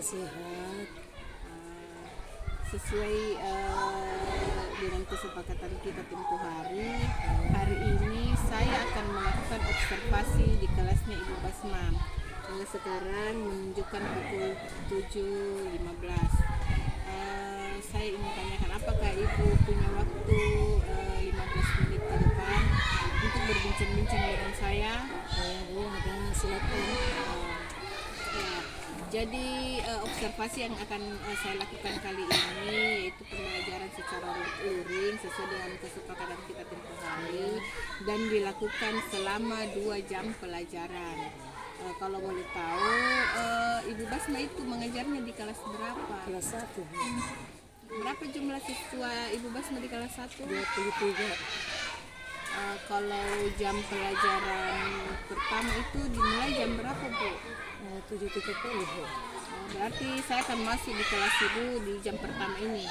sehat. Sesuai dengan kesepakatan kita tempo hari ini saya akan melakukan observasi di kelasnya Ibu Basma. Sekarang menunjukkan pukul 7.15. Saya ingin tanyakan apakah Ibu punya waktu 15 menit ke depan untuk berbincang-bincang dengan saya. Bu, ada silakan. Ya, jadi observasi yang akan saya lakukan kali ini yaitu pembelajaran secara luring sesuai dengan kesepakatan kita tempoh hari dan dilakukan selama 2 jam pelajaran. Kalau boleh tahu, Ibu Basma itu mengajarnya di kelas berapa? Kelas 1, Bu. Berapa jumlah siswa Ibu Basma di kelas 1? 23. Kalau jam pelajaran pertama itu dimulai jam berapa, Bu? 7.30, Bu. Berarti saya akan masuk di kelas Ibu di jam pertama ini.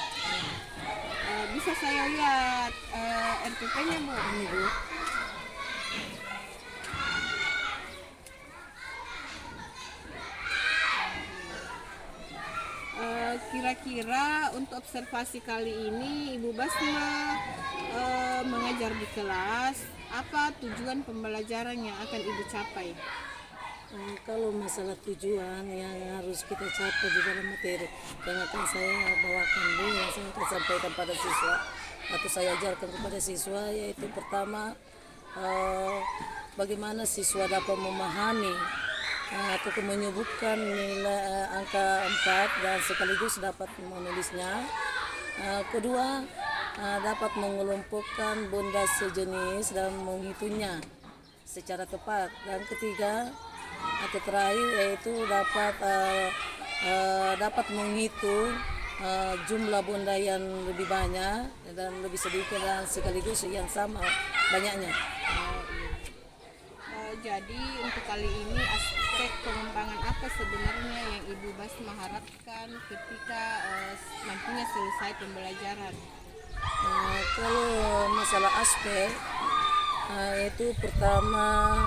Bisa saya lihat RPP-nya, Bu? Ini, Bu. Kira-kira untuk observasi kali ini Ibu Basma mengajar di kelas, apa tujuan pembelajaran yang akan Ibu capai? Kalau masalah tujuan yang harus kita capai di dalam materi yang akan saya bawakan, Bu, yang saya akan sampaikan pada siswa atau saya ajarkan kepada siswa, yaitu pertama, bagaimana siswa dapat memahami atau menyebutkan nilai angka 4 dan sekaligus dapat menulisnya. Kedua, dapat mengelompokkan benda sejenis dan menghitungnya secara tepat. Dan ketiga atau terakhir yaitu dapat menghitung jumlah benda yang lebih banyak dan lebih sedikit dan sekaligus yang sama banyaknya. Jadi untuk kali ini aspek pengembangan apa sebenarnya yang Ibu Basma harapkan ketika nantinya selesai pembelajaran? Kalau masalah aspek, itu pertama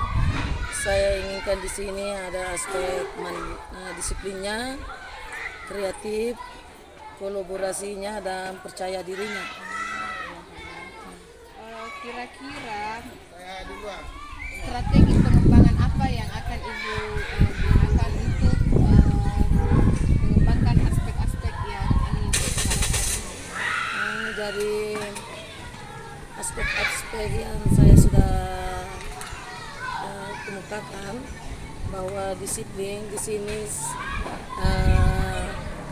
saya inginkan di sini ada aspek disiplinnya, kreatif, kolaborasinya dan percaya dirinya. Kira-kira strategi pengembangan apa yang akan Ibu gunakan untuk mengembangkan aspek-aspek yang ingin diharapkan? Dari aspek-aspek yang saya sudah kemukakan bahwa disiplin di sini,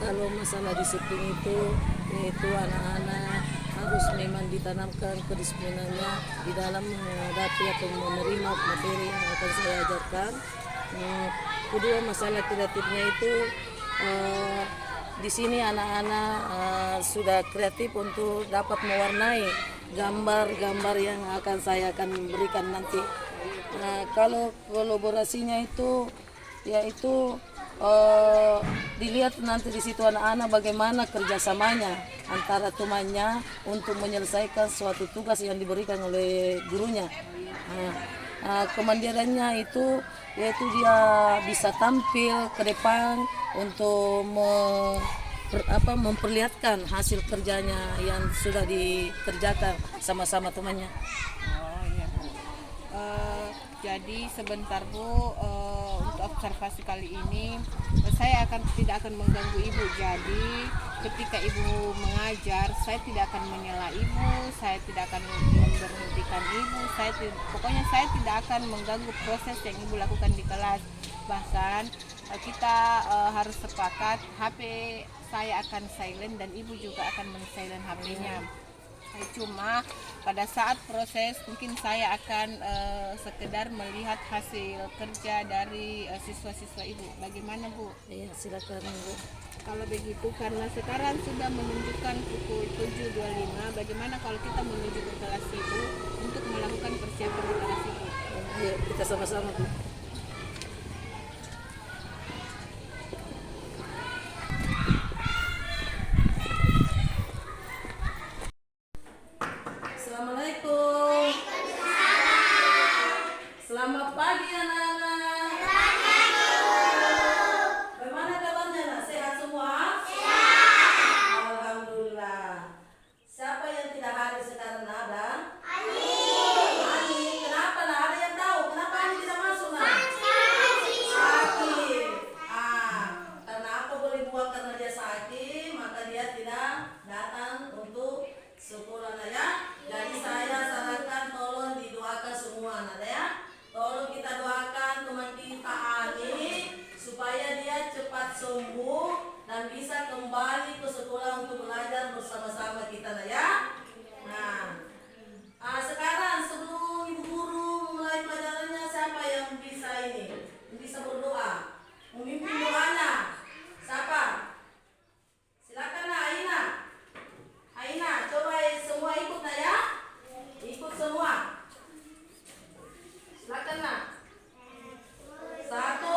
kalau masalah disiplin itu yaitu anak-anak harus memang ditanamkan kedisiplinannya di dalam menghadapi atau menerima materi yang akan saya ajarkan. Kedua, masalah kreatifnya itu di sini anak-anak sudah kreatif untuk dapat mewarnai gambar-gambar yang saya akan berikan nanti. Kalau kolaborasinya itu yaitu dilihat nanti di situ anak-anak bagaimana kerjasamanya antara temannya untuk menyelesaikan suatu tugas yang diberikan oleh gurunya. Kemandiriannya itu yaitu dia bisa tampil ke depan untuk memperlihatkan hasil kerjanya yang sudah dikerjakan sama-sama temannya. Jadi sebentar, Bu, untuk observasi kali ini saya tidak akan mengganggu Ibu. Jadi ketika Ibu mengajar, saya tidak akan menyela Ibu, saya tidak akan memberhentikan Ibu, pokoknya saya tidak akan mengganggu proses yang Ibu lakukan di kelas. Bahkan kita harus sepakat HP saya akan silent dan Ibu juga akan men-silent HP-nya. Cuma pada saat proses mungkin saya akan sekedar melihat hasil kerja dari siswa-siswa Ibu. Bagaimana, Bu? Iya, silakan, Bu. Kalau begitu, karena sekarang sudah menunjukkan pukul 7.25, bagaimana kalau kita menuju ke kelas Ibu untuk melakukan persiapan di kelas Ibu? Ayo kita sama-sama, Bu. Assalamualaikum. Selamat pagi anak-anak. Bagaimana kabarnya, nak? Sehat sakit, maka dia tidak datang untuk sekolah ya. Jadi saya sarankan tolong didoakan semua ya. Tolong kita doakan teman kita Ali supaya dia cepat sembuh dan bisa kembali ke sekolah untuk belajar bersama-sama kita ya. Nah, sekarang sebelum ibu guru mulai pelajarannya, siapa yang bisa ini? Bisa berdoa, memimpin doanya. Siapa? Silakan Aina. Aina, coba semua ikut ya. Ikut semua. Silakan nak. Satu.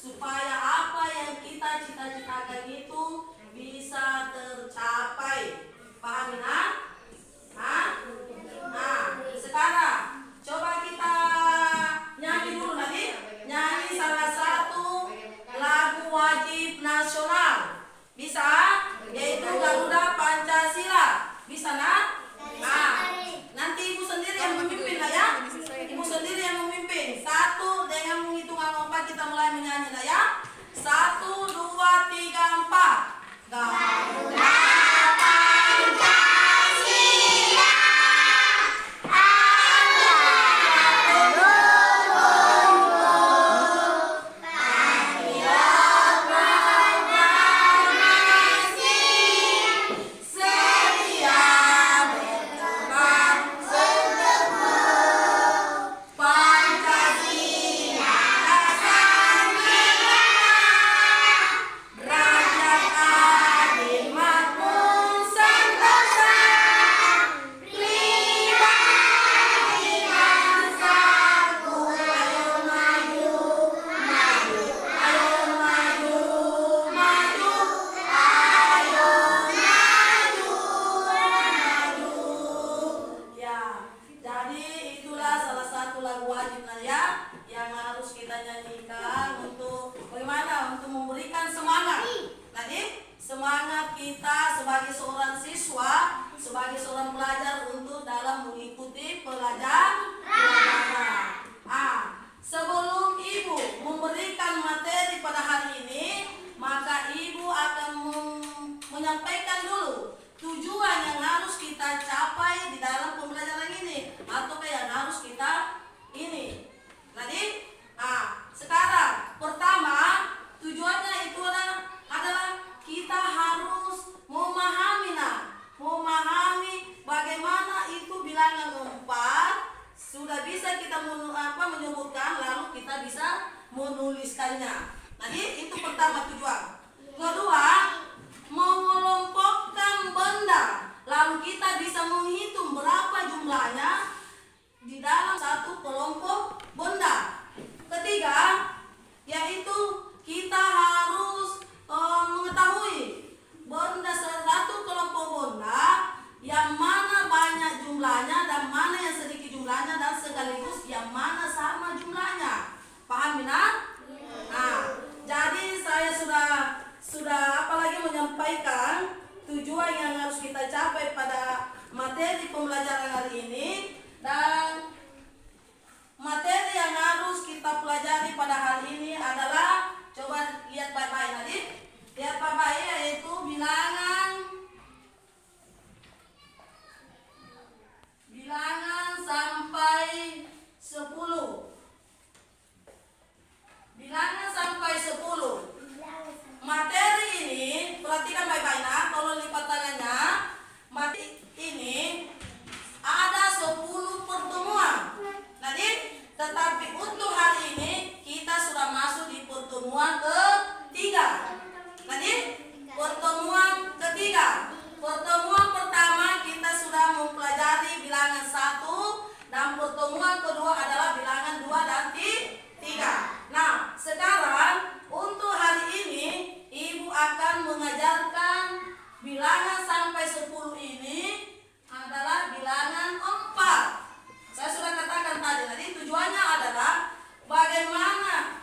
Supaya apa yang kita cita-citakan itu bisa tercapai. Paham ya? Nah, sekarang coba kita nyanyi dulu nanti. Nyanyi salah satu lagu wajib nasional. Bisa? Yaitu Garuda Pancasila. Bisa nak? Nah, nanti ibu sendiri yang memimpin lah ya. Ibu sendiri yang memimpin. Satu, dengan menghitungan 4 kita mulai menyanyi lah ya. 1, 2, 3, 4. Garuda semangat kita sebagai seorang siswa, sebagai seorang pelajar untuk dalam mengikuti pelajaran. Sebelum ibu memberikan materi pada hari ini, maka ibu akan menyampaikan dulu tujuan yang harus kita capai di dalam pembelajaran ini, atau yang harus kita ini. Tadi, sekarang pertama tujuannya itu adalah kita harus memahami bagaimana itu bilangan 4 sudah bisa kita menyebutkan, lalu kita bisa menuliskannya. Jadi itu pertama tujuan. Kedua, materi pembelajaran hari ini, dan materi yang harus kita pelajari pada hari ini adalah, coba lihat baik-baik tadi, lihat baik-baik, yaitu bilangan sampai 10. Bilangan sampai 10. Materi ini, perhatikan baik-baik nah, tolong lipat tangannya. Materi ini ada 10 pertemuan. Nanti, tetapi untuk hari ini kita sudah masuk di pertemuan ketiga. Nanti, pertemuan ketiga. Pertemuan pertama kita sudah mempelajari bilangan 1, dan pertemuan kedua adalah bilangan 2 dan 3. Nah, sekarang untuk hari ini Ibu akan mengajarkan bilangan sampai 10 ini adalah bilangan 4. Saya sudah katakan tadi tujuannya adalah bagaimana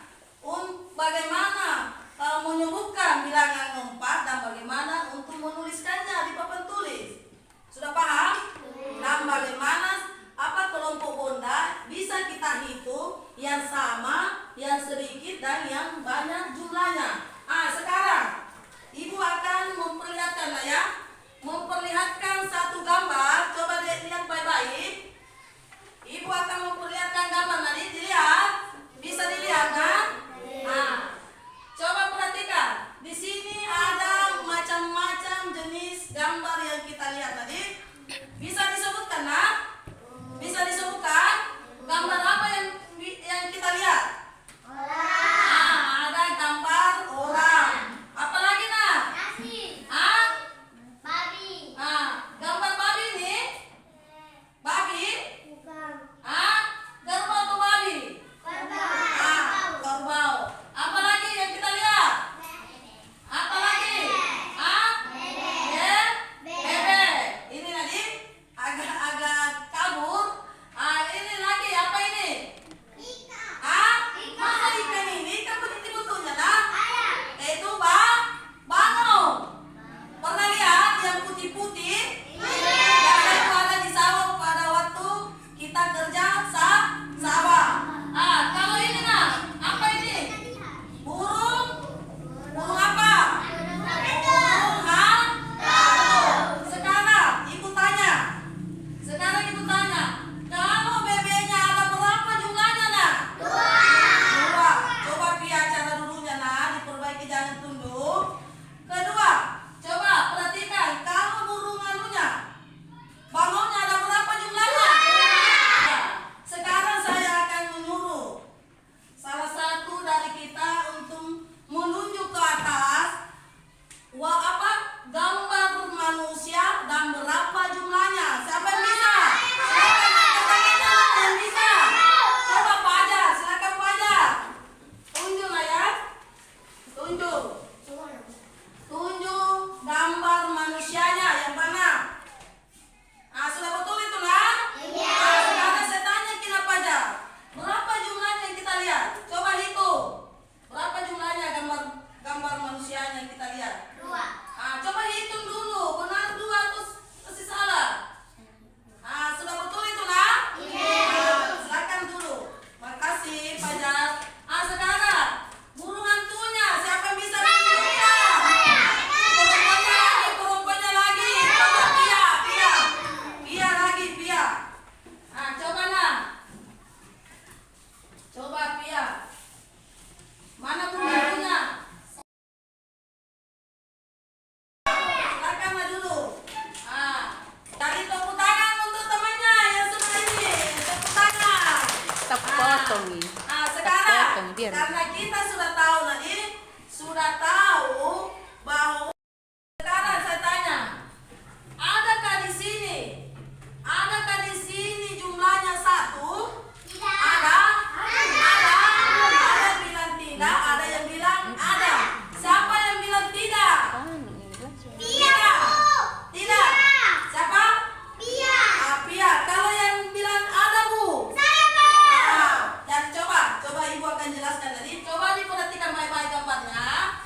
menyebutkan bilangan 4 dan bagaimana untuk menuliskannya di papan tulis. Sudah paham? Dan bagaimana kelompok benda bisa kita hitung yang sama, yang sedikit, dan yang banyak jumlahnya. Sekarang Ibu akan memperlihatkan memperlihatkan satu gambar. Coba lihat baik-baik. Ibu akan memperlihatkan gambar tadi, dilihat, bisa dilihat kan? Coba perhatikan. Di sini ada macam-macam jenis gambar yang kita lihat tadi. Bisa disebutkan, nah? Bisa disebutkan gambar apa yang kita lihat? Ada gambar orang. Apalagi nah? Babi. Gambar babi ini? Babi? Bukan. Kerbau atau babi? Kerbau. Apalagi yang kita lihat? Apalagi? Bebek. Ini tadi agak kabur. Ini lagi apa ini? Masa ikan ini kan begitu bentuknya nah? Itu bangau. Pernah lihat yang putih-putih? Yang itu ada di sawah pada waktu kita kerja sawah. Kalau ini nah, apa ini? Burung apa? Burung hantu. Sekarang Ibu tanya. Kalau bebeknya ada berapa jumlahnya nah? 2. Coba Pia cara dulunya nah, diperbaiki jangan tunduk. Kedua, coba perhatikan kalau burung bangaunya ada berapa jumlahnya? Sekarang saya akan menyuruh salah satu dari kita untuk menunjuk ke atas gambar manusia dan berapa jumlahnya. Siapa yang bisa? Yang bisa? Coba Fajar, silakan Fajar. Tunjuk lah ya. Tunjuk gambar manusianya yang mana? Sudah betul itu nah? Sekarang saya tanya kita Fajar. Berapa jumlahnya yang kita lihat? Coba hitung. Berapa jumlahnya gambar manusianya yang kita lihat? 2. Coba hitung dulu, benar 2 atau masih salah? Sudah betul itu nah? Silakan dulu. Makasih Fajar. Sekarang burung hantunya siapa yang bisa menunjukkan? Perempuannya lagi. Coba Pia lagi. Coba nah. Coba Pia. Mana burung hantunya? Silakan maju dulu. Tadi tepuk tangan untuk temannya yang sudah ini. Tepuk tangan. Potong nih. Sekarang Potong, biar. karena kita sudah tahu bahwa sekarang saya tanya, adakah di sini jumlahnya 1? Ada yang bilang tidak, ada yang bilang ada. Siapa yang bilang tidak? Tidak. Siapa? Pia. Kalau yang bilang ada Bu? Jadi coba Ibu akan jelaskan tadi. Coba diperhatikan baik-baik gambarnya.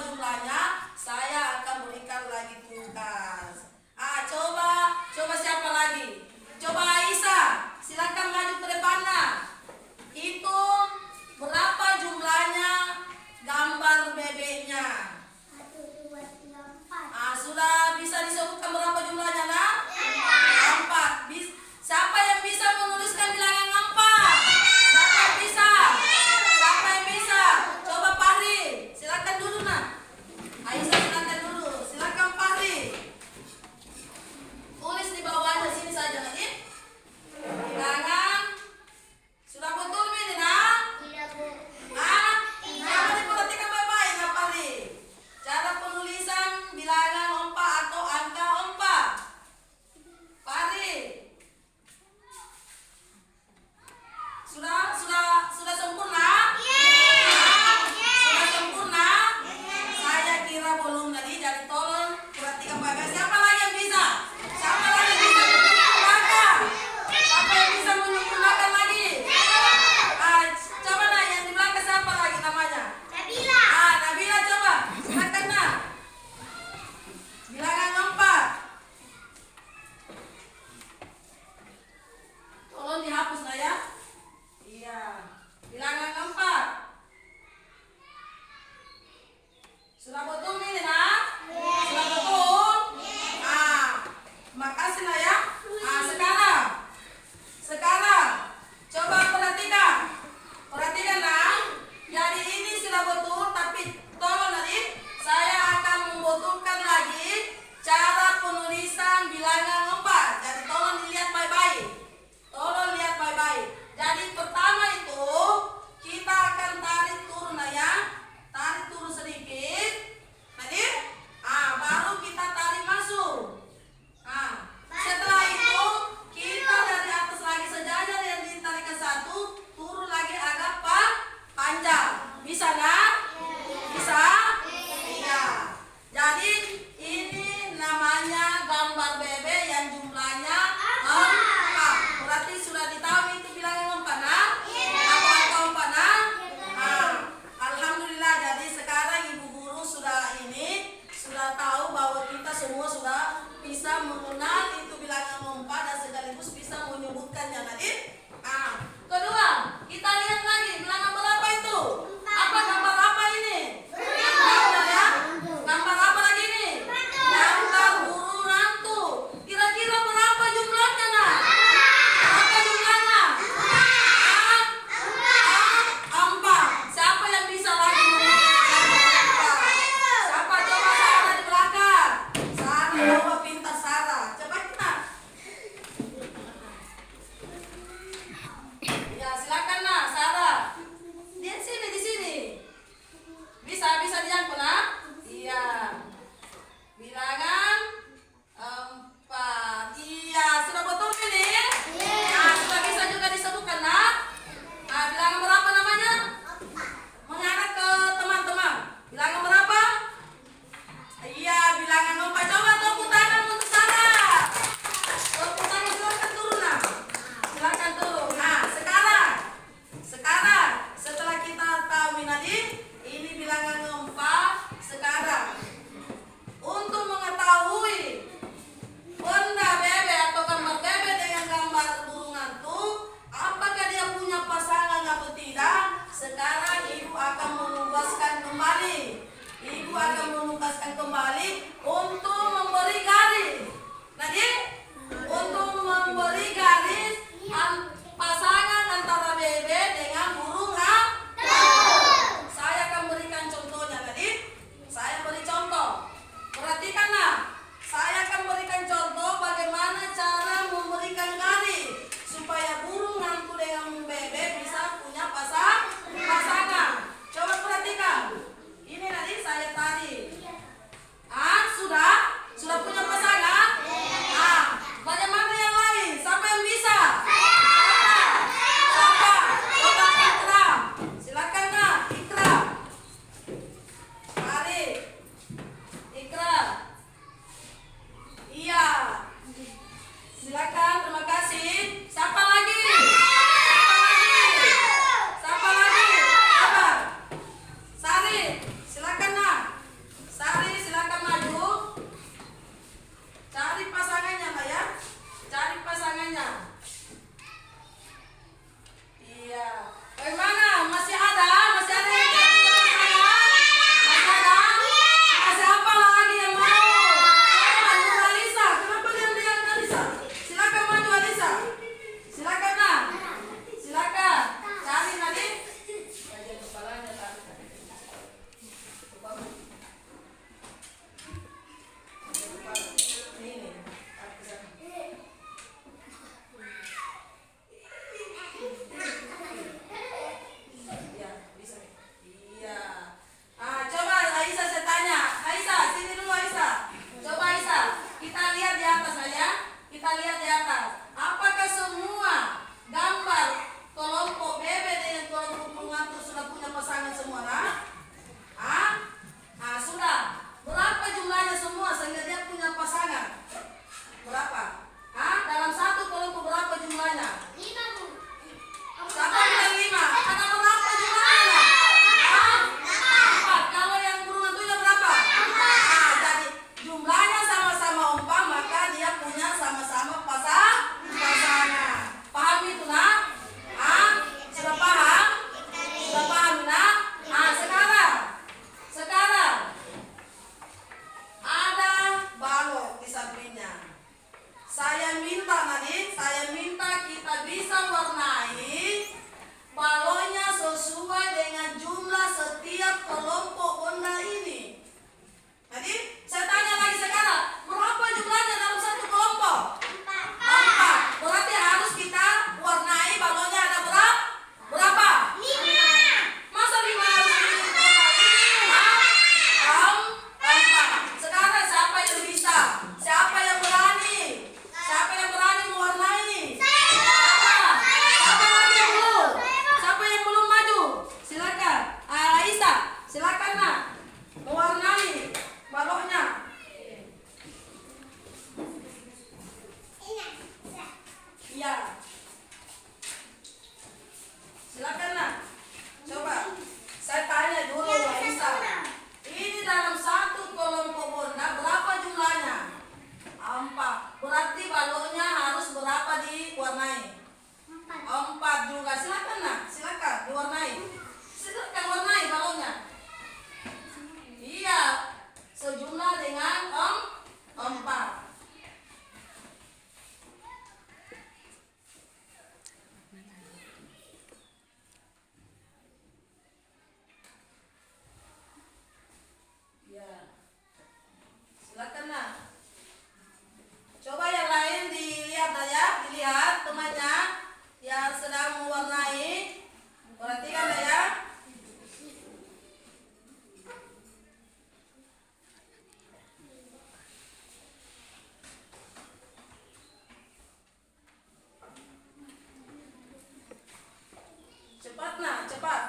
jumlahnya, saya akan berikan lagi tugas. Coba siapa lagi? Coba Aisyah, silakan maju ke depannya. Hitung berapa jumlahnya gambar bebeknya. Sudah bisa disebutkan berapa jumlahnya, nak? 4. Siapa yang bisa menuliskan bilangan 4? Siapa yang bisa? Siapa yang bisa? Coba Fahri, silakan dulu, nak. Aisyah silakan dulu. Silakan Fahri. Tulis di bawahnya sini saja, nanti. Bilangan. Sudah betul ini, nak? Coba diperhatikan baik-baik, nak Fahri. Cara penulisan bilangan 4 atau angka 4. Fahri. Sudah sempurna? Sudah sempurna? Saya kira belum tadi, jadi tolong perhatikan baik-baik. Siapa lagi yang bisa? Siapa lagi yang bisa menyempurnakan? Siapa yang bisa menyempurnakan lagi? Coba nak, yang di belakang siapa lagi namanya? Nabila coba. Silakan nak. Bilangan 4. Tolong dihapus nak ya. Iya. Bilangan 4. Sudah betul ini, nak? Sudah betul? Makasih nak ya. Sekarang coba perhatikan. Perhatikan, nak. Jadi ini sudah betul, tapi tolong nanti saya akan membetulkan lagi cara penulisan bilangan 4. Jadi tolong dilihat baik-baik. Tolong lihat baik-baik. Jadi pertama itu kita akan tarik turun ya. Tarik turun sedikit. Nanti baru kita tarik masuk. Setelah itu kita dari atas lagi sejajar yang ditarik ke 1, turun lagi agak panjang. Bisa nggak? Bisa? Iya. Jadi ini namanya gambar bebek yang jumlahnya 4. Berarti sudah ditahu itu bilangan 4, nah? Apa angka 4, nah? Alhamdulillah, jadi sekarang ibu guru sudah tahu bahwa kita semua sudah bisa mengenal itu bilangan 4 dan sekaligus bisa menyebutkannya tadi. Kedua, kita lihat lagi bilangan berapa itu? Apa gambar apa ini? Gambar ya? Gambar apa lagi ini? Gambar burung hantu. Kira-kira berapa jumlahnya, nak? Berapa jumlahnya? 4. Siapa yang bisa lagi menuliskan? Siapa? Coba Sarah di belakang. Sarah, coba pintar Sarah. Coba kita. Ya, silakan, nak, Sarah. Di sini. Bisa diangkut, nak? Iya. Bilangan 4. Iya, sudah betul ini? Sudah bisa juga disebutkan, nak? Bilangan berapa namanya? Mengarah ke teman-teman. Bilangan berapa? Iya, bilangan 4. Coba tepuk tangan untuk Sarah. Tepuk tangan, silakan turun, nak. Silakan turun. Sekarang setelah kita tahu tadi ini bilangan 4, sekarang untuk mengetahui benda bebek atau gambar bebek dengan gambar burung hantu, apakah dia punya pasangan atau tidak? Sekarang ibu akan menugaskan kembali untuk memberi garis. Tadi untuk memberi garis pasangan antara bebek dengan burung hantu. Saya akan berikan contohnya tadi. Saya beri contoh. Perhatikan, nak. Saya akan berikan contoh bagaimana cara memberikan garis supaya burung hantu dengan bebek bisa punya pasangan. Coba perhatikan. Ini tadi saya tarik. Sudah punya pasangan? Bagaimana yang lain? Siapa yang bisa? Coba silakan nak, silakan diwarnai. Silakan warnai balonnya. Iya, sejumlah dengan 4. Ya, silakan nak. Coba yang lain dilihat aja, dilihat temannya yang sedang mewarnai. Perhatikan ya. Cepat nak, cepat.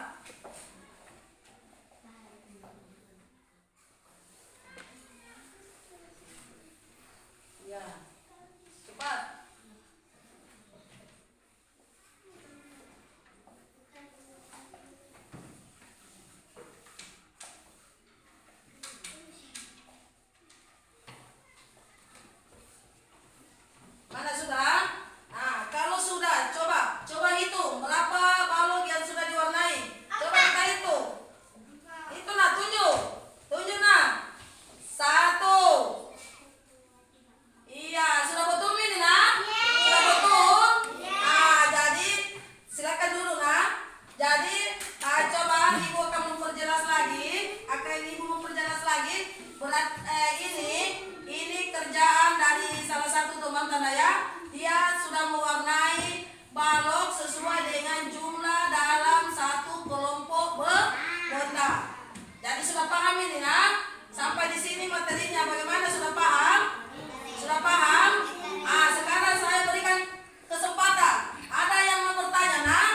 Ya, cepat. Mana sudah? Nah, kalau sudah, coba hitung berapa balok yang sudah diwarnai. Coba kita hitung. Itu nak tunjuk nak. 1. Iya, sudah betul ini nak? Sudah betul? Nah, jadi silakan dulu nak. Jadi, coba ibu akan memperjelas lagi. Ini kerjaan dari salah satu teman ya. Dia sudah mewarnai balok sesuai dengan jumlah dalam satu kelompok benda. Jadi sudah paham ini nak? Sampai di sini materinya bagaimana, sudah paham? Sudah paham? Sekarang saya berikan kesempatan. Ada yang mau bertanya nak?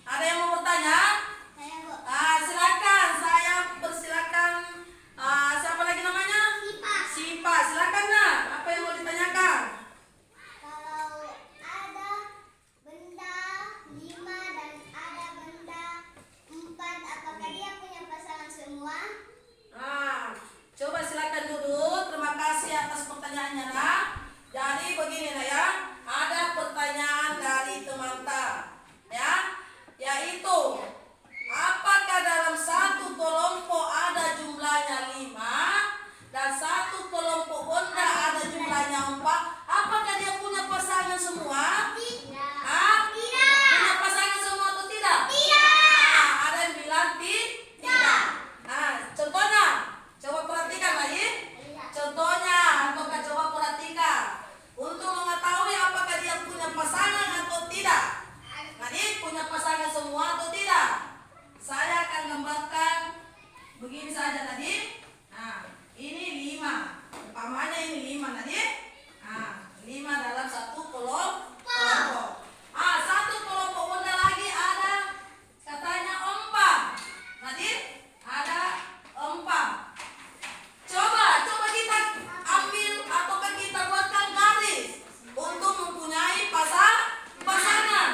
Ada yang mau bertanya? Silakan, saya persilakan. Siapa lagi namanya? Sipa, silakan nak. Apa yang mau ditanyakan? Kalau ada benda 5 dan ada benda 4, apakah dia punya pasangan semua? Coba silakan duduk. Terima kasih atas pertanyaannya nak. Jadi begini nak ya. Ada pertanyaan dari teman ya, yaitu apakah dalam satu kelompok ada jumlahnya 5 dan satu kelompok benda ada jumlahnya 4? Apakah dia punya pasangan semua? Tidak. Punya pasangan semua atau tidak? Tidak. Ada yang bilang tidak. Contohnya, coba perhatikan lagi. Contohnya, ataukah coba perhatikan untuk mengetahui apakah dia punya pasangan atau tidak. Jadi punya pasangan semua atau tidak? Saya akan gambarkan begini saja tadi. Ini 5. Umpamanya ini 5 tadi. 5 dalam satu kelompok. Satu kelompok benda lagi ada katanya 4. Tadi ada 4. Coba kita ambil ataukah kita buatkan garis untuk mempunyai pasangan.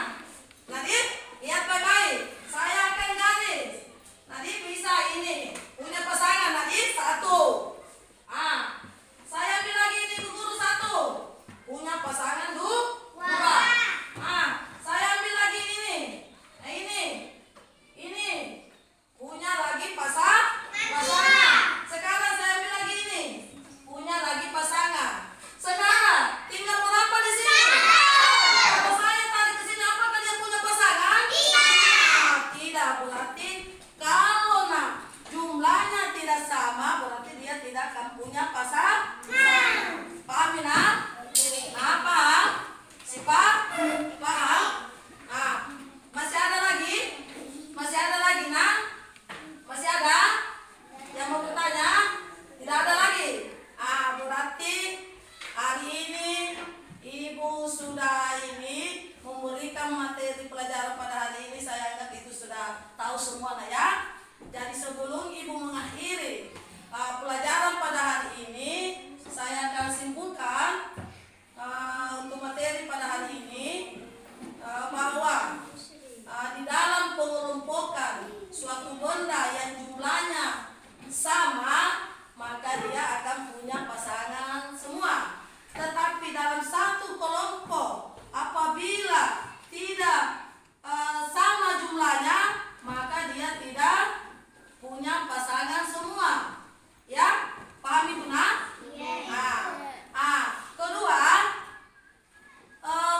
Nanti lihat baik-baik. Saya akan garis. Nanti bisa ini punya pasangan. pasangan semua. Ya, paham itu nak? Kedua,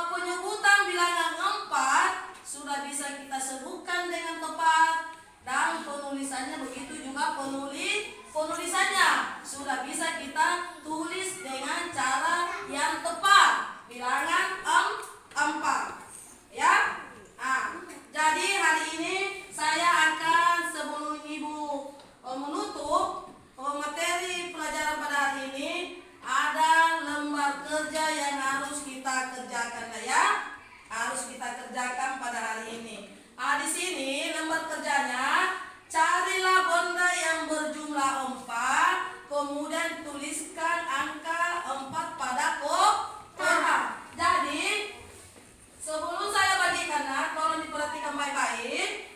penyebutan bilangan 4 sudah bisa kita sebutkan dengan tepat dan penulisannya begitu juga penulisannya sudah bisa kita tulis dengan cara yang tepat bilangan 4 ya. Jadi hari ini saya akan sebelum ibu menutup materi pelajaran pada hari ini ada lembar kerja yang harus kita kerjakan ya. Harus kita kerjakan pada hari ini. Di sini lembar kerjanya, carilah benda yang berjumlah 4, kemudian tuliskan angka 4 pada kotak. Jadi sebelum saya bagikan, tolong diperhatikan baik-baik.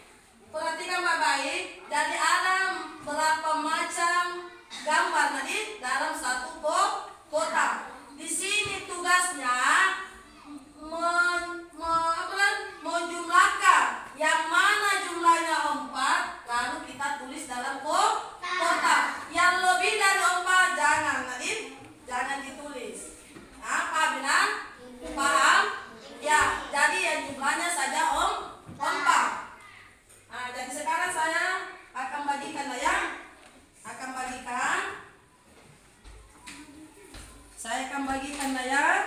Perhatikan baik-baik. Jadi ada berapa macam gambar tadi dalam satu kotak. Di sini tugasnya menjumlahkan yang mana jumlahnya 4, lalu kita tulis dalam kotak. Yang lebih dari 4 jangan ditulis. Paham benar? Paham? Ya, jadi yang jumlahnya saja 4. Jadi sekarang saya akan bagikan ya. Saya akan bagikan ya.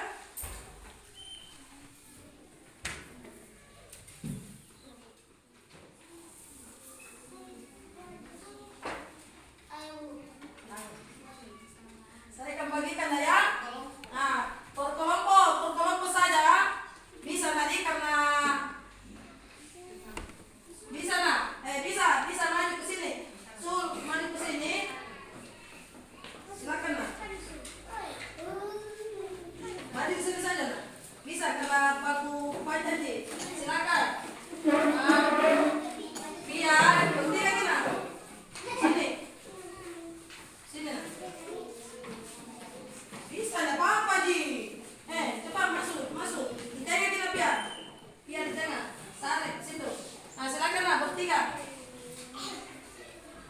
Saya akan bagikan ya. Per kelompok saja. Bisa tadi karena bisa nak? Bisa maju ke sini. Maju ke sini. Silakan nak. Maju ke sini saja nak. Bisa karena baku panjang nih. Silakan. Biar berhenti lagi nak. Sini. Sini nak. Bisa ada apa-apa Ji. Cepat masuk. Di tengah kita biar di tengah. Tarik situ. Silakan lah bertiga.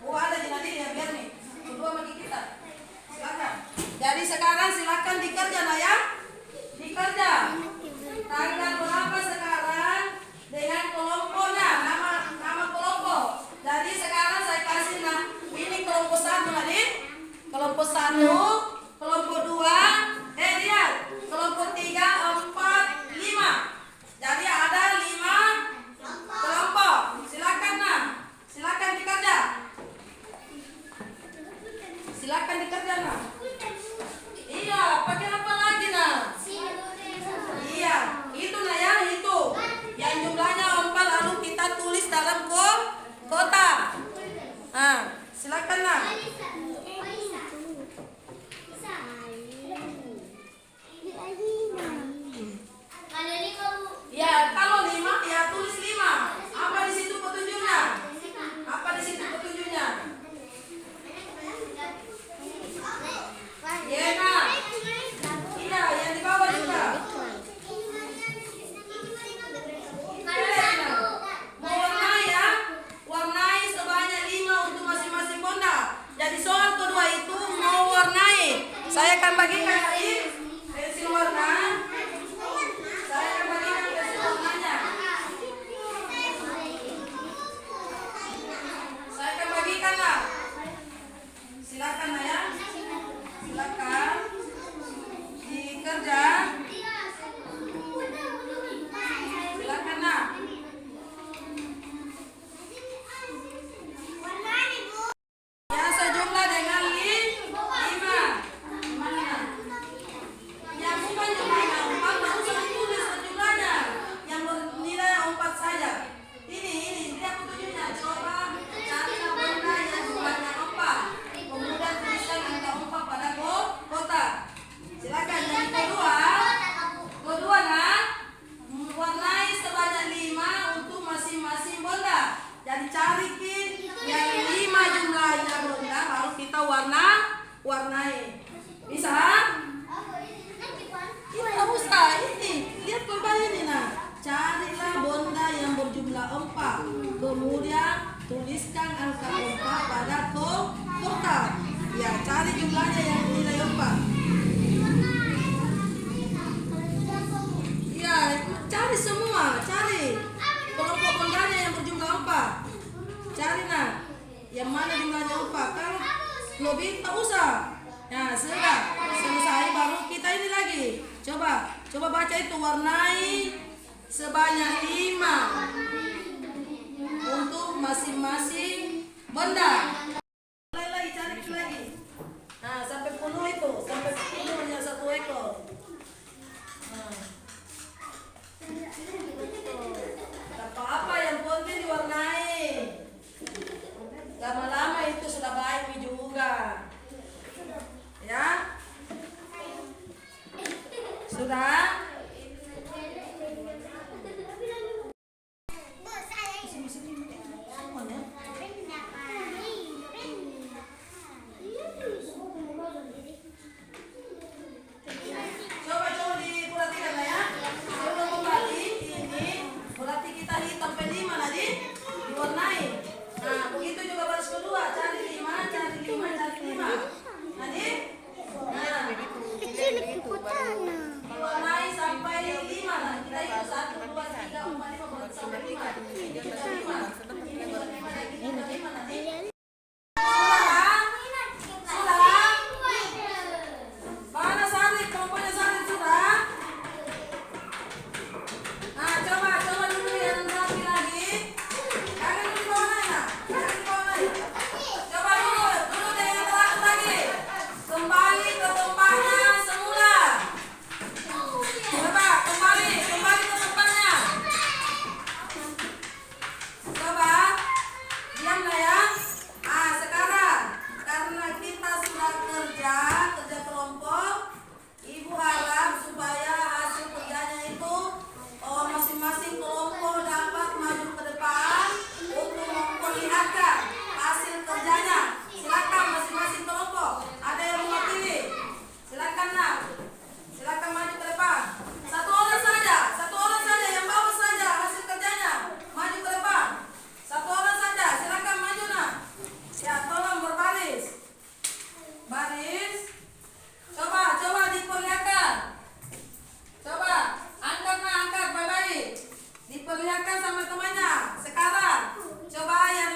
Ada di nanti ya biar nih. Berdua bagi kita. Silakan. Jadi sekarang silakan dikerja lah ya. Dikerja. Tanggal berapa sekarang dengan kelompoknya, nama kelompok. Jadi sekarang saya kasih ini kelompok 1 tadi. Kelompok 1, kelompok 2, lihat. Kelompok 3, 4, 5. Jadi ada 5 kelompok. Silakan nak. Silakan dikerja. Silakan dikerja nak. Iya, pakai apa lagi nak? Iya, itu nak ya, itu. Yang jumlahnya 4 lalu kita tulis dalam kotak. Silakan nak. Ya, kalau 5 ya tulis 5. Apa di situ petunjuknya? Ya, nah. Iya, yang di bawah juga. Mewarnai ya. Warnai sebanyak 5 untuk masing-masing benda. Jadi soal kedua itu mau warnai. Saya akan bagikan tadi pensil warna. Saya akan bagikan pensil warnanya. Saya akan bagikan lah. Silakan ya. Silakan dikerja. Silakan nak. Yang sejumlah dengan 5. Gimana? Yang bukan jumlahnya 4 tak usah ditulis sejumlahnya. Yang bernilai 4 saja. Ini lihat petunjuknya. Coba cari benda yang jumlahnya 4. Kemudian tuliskan angka 4 pada kotak. Silakan. Yang kedua nak, warnai sebanyak 5 untuk masing-masing benda. Jadi cari yang 5 jumlahnya benda baru kita warnai. Bisa? Kita usah ini. Lihat bapak ini nah. Carilah benda yang berjumlah 4. Kemudian tuliskan angka 4 pada kotak. Ya, cari jumlahnya yang nilai 4. Ya, cari semua, cari kelompok bondanya yang berjumlah 4. Cari nah, yang mana jumlahnya 4. Kalau lebih tak usah. Ya, sudah selesai baru kita ini lagi. Coba baca itu, warnai sebanyak 5 untuk masing-masing benda. Mulai lagi, cari lagi. Nah, sampai penuh itu, sampai penuhnya 1 ekor. Nah. Apa-apa yang penting diwarnai. Lama-lama itu sudah baik juga. Ya? Sudah? Bu, saya Semuanya? Coba diperhatikan lah ya. Sebelum kembali ini berarti kita hitam P5 tadi diwarnai. Nah, begitu juga baris kedua, cari 5, cari 5, cari 5. Tadi? Nah, diwarnai sampai 5 lah. Kita itu 1, 2, 3, 4, 5 berarti sampai 5. Kita 5. Ini 5 tadi. Sudah? Mana Sari? Kelompoknya Sari sudah? Nah, coba dulu yang rapi lagi. Jangan dulu di bawah naik, nah. Jangan di bawah naik. Coba dulu deh yang terakhir lagi. Kembali ke tempatnya semula. Coba kembali ke tempatnya. Coba diamlah ya. Ah, sekarang karena kita sudah kerja kelompok, Ibu harap supaya hasil kerjanya itu masing-masing kelompok dapat maju ke depan untuk memperlihatkan hasil kerjanya. Silakan masing-masing kelompok. Ada yang mau pilih? Silakan nak. Silakan maju ke depan. Satu orang saja yang bawa saja hasil kerjanya. Maju ke depan. Satu orang saja. Silakan maju nak. Ya, tolong berbaris. Baris. Coba diperlihatkan. Coba angkat baik-baik. Diperlihatkan sama temannya. Sekarang coba yang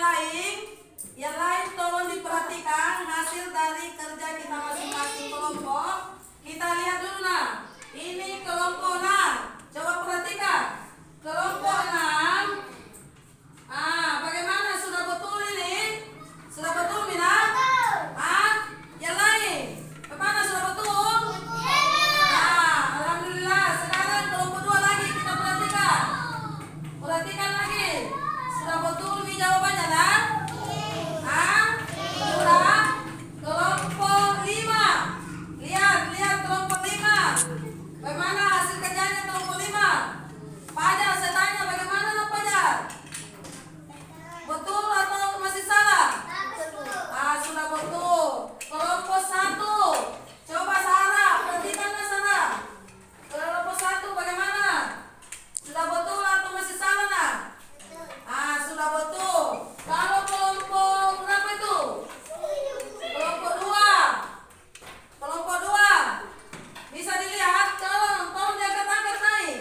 lain tolong diperhatikan hasil dari kerja kita masing-masing kelompok. Kita lihat dulu nah. Ini kelompok 6. Coba perhatikan. Kelompok 6. Bagaimana? Sudah betul ini? Sudah betul Mina? Yang lain? Bagaimana, sudah betul? Alhamdulillah. Sekarang kelompok 2 lagi kita perhatikan. Perhatikan lagi. Sudah betul nih jawabannya nah? Sudah? Kelompok 5. Lihat kelompok 5. Bagaimana hasil kerjanya kelompok 5? Pajar, saya tanya bagaimana nak Pajar? Betul atau masih salah? Sudah betul. Kelompok 1. Coba Sarah, perhatikanlah Sarah. Kelompok 1 bagaimana? Sudah betul atau masih salah nak? Sudah betul. Kalau kelompok berapa itu? Kelompok 2. Kelompok 2. Bisa dilihat? Tolong diangkat naik.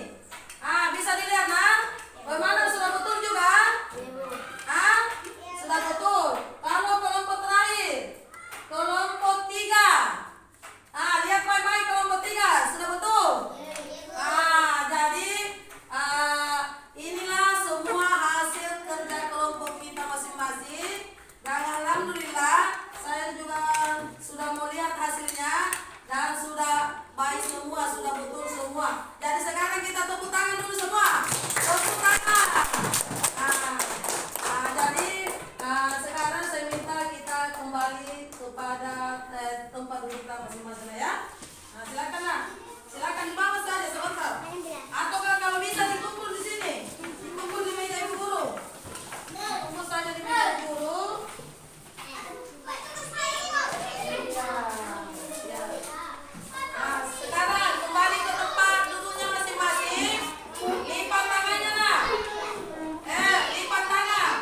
Bisa dilihat nah? Bagaimana, sudah betul juga? Sudah betul. Kalau kelompok terakhir, kelompok 3. Lihat baik-baik kelompok 3. Sudah betul? Jadi inilah semua hasil kerja kelompok kita masing-masing. Dan alhamdulillah saya juga sudah melihat hasilnya dan sudah baik semua, sudah betul semua. Jadi sekarang kita tepuk tangan dulu semua. Tepuk tangan. Jadi sekarang saya minta kita kembali kepada tempat duduk kita masing-masing ya. Silakan lah. Silakan di bawah saja sebentar. Atau kalau bisa dikumpul di sini. Dikumpul di meja ibu guru. Kumpul saja di meja ibu guru. Sekarang kembali ke tempat duduknya masing-masing. Lipat tangannya nak. Lipat tangan.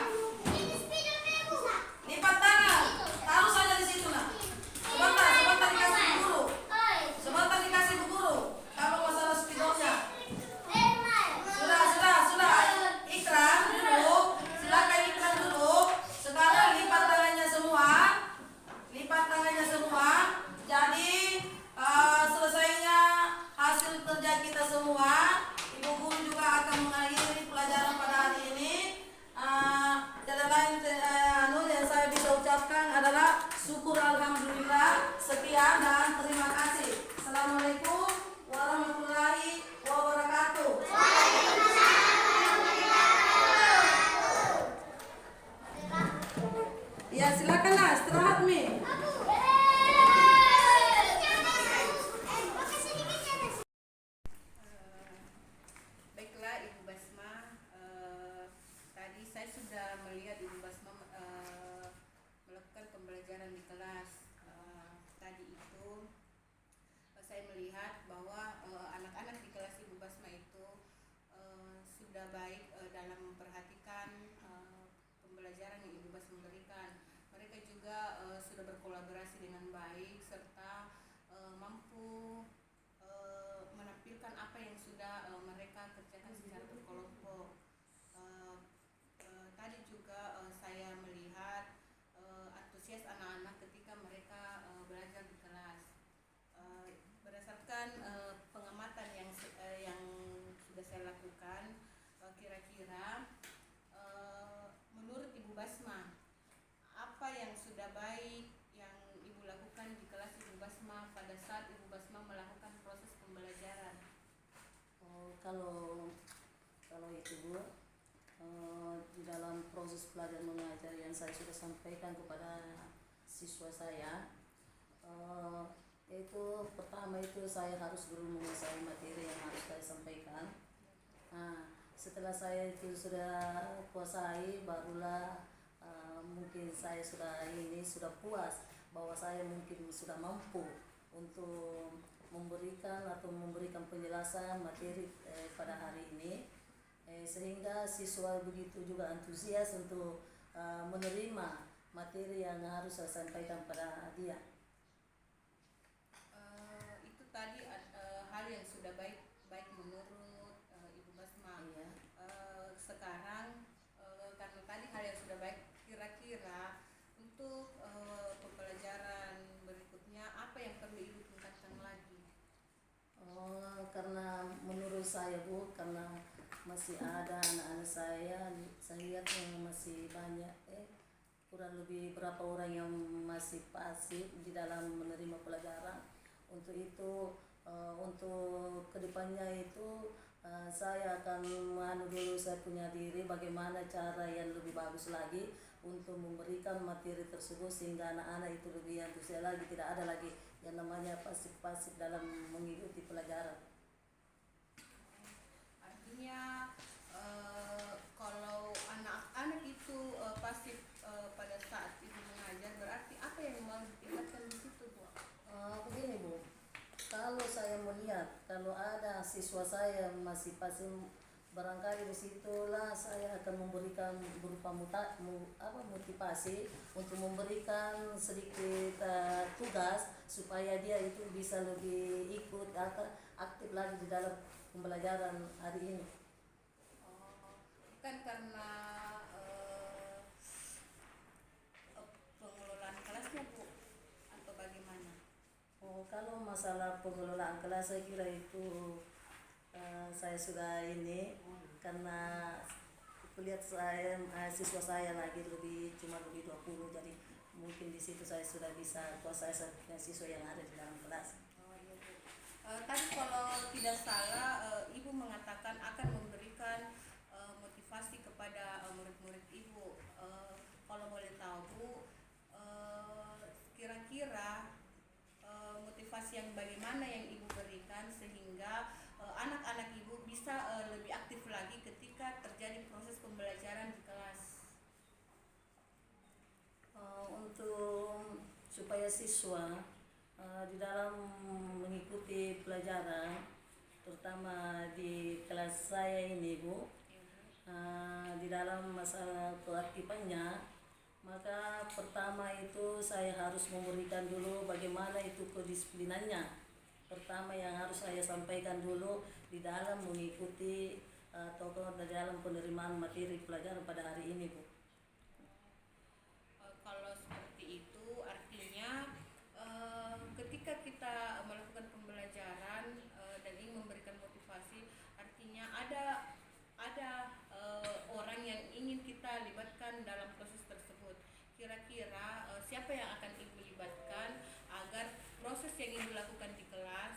istirahat Mi. Baiklah Ibu Basma, tadi saya sudah melihat Ibu Basma melakukan pembelajaran di kelas. Tadi itu saya melihat bahwa anak-anak di kelas Ibu Basma itu sudah baik dalam memperhatikan pembelajaran yang Ibu Basma berikan. Mereka juga sudah berkolaborasi dengan baik serta mampu menampilkan apa yang sudah mereka kerjakan secara berkelompok. Tadi juga saya melihat antusias anak-anak ketika mereka belajar di kelas. Berdasarkan pengamatan yang sudah saya lakukan, kira-kira menurut Ibu Basma, apa yang sudah baik yang Ibu lakukan di kelas Ibu Basma pada saat Ibu Basma melakukan proses pembelajaran? Kalau itu Bu, di dalam proses belajar mengajar yang saya sudah sampaikan kepada siswa saya, itu pertama itu saya harus dulu menguasai materi yang harus saya sampaikan. Nah, setelah saya itu sudah kuasai, barulah mungkin saya sudah puas bahwa saya mungkin sudah mampu untuk memberikan penjelasan materi pada hari ini, sehingga siswa begitu juga antusias untuk menerima materi yang harus saya sampaikan pada dia. Itu tadi hal yang sudah baik menurut Ibu Basma. Iya. Sekarang karena tadi hal yang sudah baik, kira-kira untuk pembelajaran berikutnya apa yang perlu Ibu tingkatkan lagi? Karena menurut saya Bu, karena masih ada anak-anak saya lihat yang masih banyak, kurang lebih berapa orang yang masih pasif di dalam menerima pelajaran. Untuk itu, untuk kedepannya itu saya akan dulu saya punya diri bagaimana cara yang lebih bagus lagi untuk memberikan materi tersebut sehingga anak-anak itu lebih antusias lagi, tidak ada lagi yang namanya pasif-pasif dalam mengikuti pelajaran. Artinya kalau anak-anak itu pasif pada saat Ibu mengajar, berarti apa yang mau ditingkatkan di situ Bu? Begini Bu, kalau saya melihat kalau ada siswa saya masih pasif, barangkali disitulah saya akan memberikan berupa motivasi untuk memberikan sedikit tugas supaya dia itu bisa lebih ikut atau aktif lagi di dalam pembelajaran hari ini. Bukan karena pengelolaan kelasnya Bu, atau bagaimana? Kalau masalah pengelolaan kelas saya kira itu saya sudah ini karena kuliah saya siswa saya lagi cuma lebih 20, jadi mungkin di situ saya sudah bisa kuasai siswa yang ada di dalam kelas. Iya Bu. Tadi kalau tidak salah Ibu mengatakan akan memberikan motivasi kepada murid-murid Ibu. Kalau boleh tahu Bu, kira-kira motivasi yang bagaimana yang Ibu berikan sehingga anak-anak Ibu bisa lebih aktif lagi ketika terjadi proses pembelajaran di kelas? Untuk supaya siswa di dalam mengikuti pelajaran, terutama di kelas saya ini Bu, di dalam masalah keaktifannya, maka pertama itu saya harus memberikan dulu bagaimana itu kedisiplinannya. Pertama yang harus saya sampaikan dulu di dalam mengikuti atau di dalam penerimaan materi pelajaran pada hari ini Bu. Kalau seperti itu artinya ketika kita melakukan pembelajaran dan ingin memberikan motivasi, artinya ada orang yang ingin kita libatkan dalam proses tersebut. Kira-kira siapa yang akan Ibu libatkan agar proses yang Ibu lakukan di kelas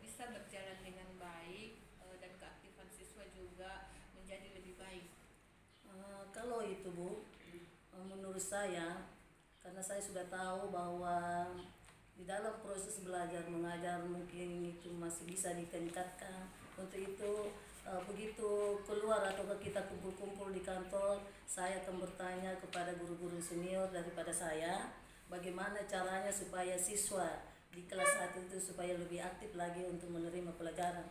bisa berjalan dengan baik dan keaktifan siswa juga menjadi lebih baik? Kalau itu Bu, menurut saya karena saya sudah tahu bahwa di dalam proses belajar mengajar mungkin itu masih bisa ditingkatkan. Untuk itu begitu keluar atau kita kumpul-kumpul di kantor, saya akan bertanya kepada guru-guru senior daripada saya bagaimana caranya supaya siswa di kelas 1 itu supaya lebih aktif lagi untuk menerima pelajaran.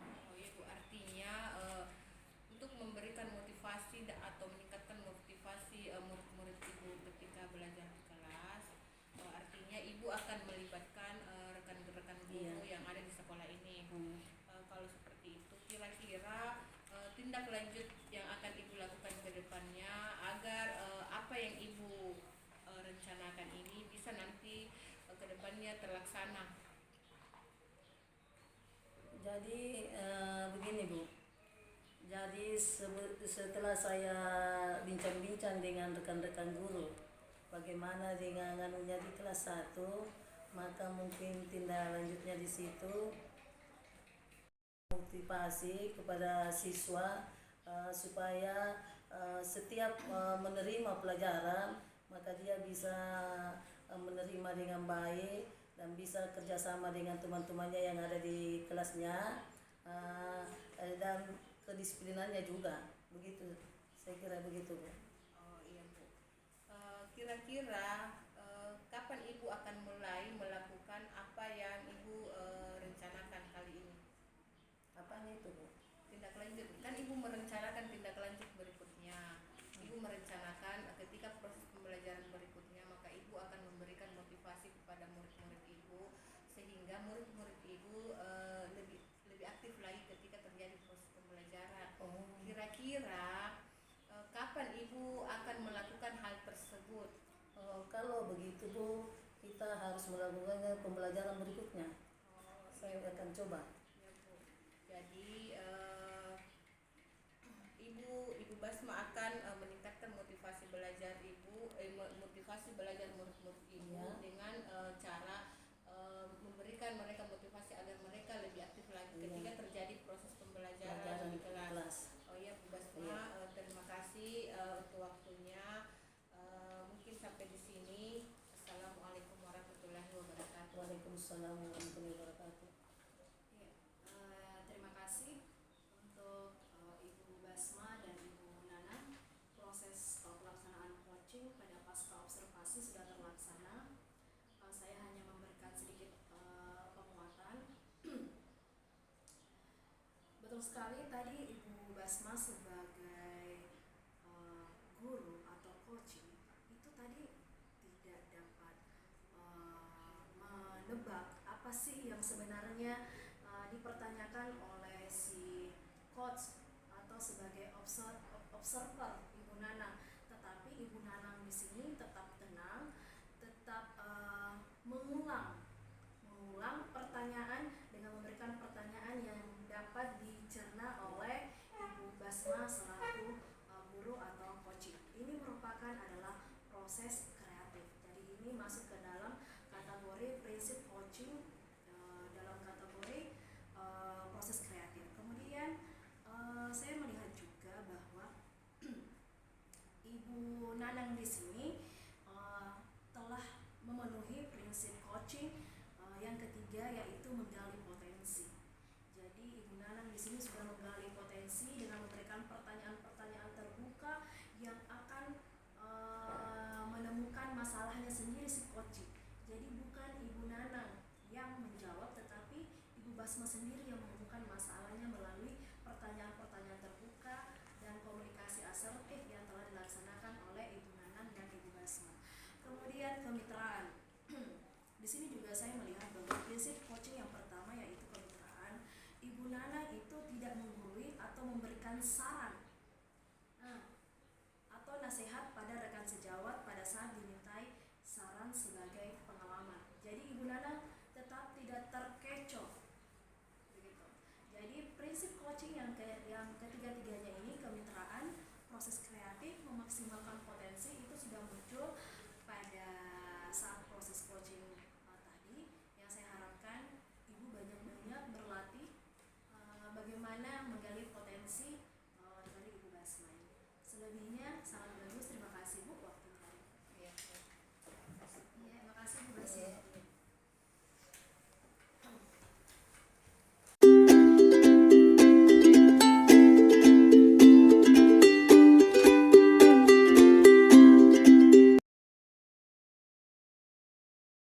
Oh iya Bu, artinya untuk memberikan motivasi atau meningkatkan motivasi murid-murid Ibu ketika belajar di kelas, artinya Ibu akan melibatkan rekan-rekan guru Iya. yang ada di sekolah ini. Kalau seperti itu, kira-kira tindak lanjut yang akan Ibu lakukan ke depannya agar apa yang Ibu rencanakan ini bisa nanti ke depannya terlaksana. Jadi begini Bu, jadi setelah saya bincang-bincang dengan rekan-rekan guru bagaimana dengan anunya di kelas 1, maka mungkin tindak lanjutnya di situ motivasi kepada siswa supaya setiap menerima pelajaran maka dia bisa menerima dengan baik dan bisa kerjasama dengan teman-temannya yang ada di kelasnya, dan kedisiplinannya juga begitu. Saya kira begitu Bu. Oh iya Bu. Kira-kira kapan Ibu akan mulai melakukan apa yang Ibu rencanakan kali ini? Apanya itu Bu? Tindak lanjut, kan Ibu merencanakan tindak lanjut berikutnya. Ibu merencanakan ketika proses pembelajaran berikutnya maka Ibu akan memberikan motivasi kepada murid-murid Ibu sehingga murid-murid Ibu lebih aktif lagi ketika terjadi proses pembelajaran. Kira-kira kapan Ibu akan melakukan hal tersebut? Kalau begitu Bu, kita harus melakukan pembelajaran berikutnya. Saya akan coba. Ya Bu. Jadi Ibu Basma akan meningkatkan motivasi belajar motivasi belajar murid-murid Ibu Ya. dengan cara memberikan mereka motivasi agar mereka lebih aktif lagi ketika terjadi proses pembelajaran di kelas. Oh iya Bu Basma, Iya. terima kasih untuk waktunya. Mungkin sampai di sini. Assalamualaikum warahmatullahi wabarakatuh. Waalaikumsalam warahmatullahi wabarakatuh. Ya, terima kasih untuk Ibu Basma dan Ibu Nana. Proses pelaksanaan coaching pada pasca observasi sudah terlaksana. Saya hanya memberikan sedikit penguatan. Betul sekali tadi Ibu Basma sebagai guru atau coaching itu tadi tidak dapat menebak apa sih yang sebenarnya dipertanyakan oleh si coach atau sebagai observer Ibu Nanang. Tetapi Ibu Nanang di sini tetap tenang, tetap mengulang pertanyaan dengan memberikan pertanyaan yang dapat dicerna oleh Ibu Basma selaku guru atau coaching. Ini merupakan adalah proses kreatif. Jadi ini masuk ke dalam kategori prinsip coaching, dalam kategori proses kreatif. Kemudian saya melihat juga bahwa Ibu Nanang di sini telah memenuhi prinsip coaching yang ketiga, yaitu menggali potensi. Jadi Ibu Nanang di sini sudah menggali potensi dengan memberikan pertanyaan-pertanyaan terbuka yang akan menemukan masalahnya sendiri si coaching. Jadi bukan Ibu Nanang yang menjawab, tetapi Ibu Basma sendiri yang menemukan masalahnya melalui pertanyaan-pertanyaan terbuka dan komunikasi asertif yang telah dilaksanakan oleh Ibu Nanang dan Ibu Basma. Kemudian kemitraan. Di sini juga saya melihat bahwa prinsip coaching yang pertama yaitu kemitraan. Ibu Nanang itu tidak menggurui atau memberikan saran atau nasihat pada rekan sejawat pada saat dimintai saran sebagai pengalaman. Jadi Ibu Nanang tetap tidak terkecoh. Begitu. Jadi prinsip coaching yang ketiga-tiganya ini, kemitraan, proses kreatif, memaksimalkan potensi, itu sudah muncul pada saat proses coaching tadi. Yang saya harapkan Ibu banyak-banyak berlatih bagaimana menggali potensi dari Iya.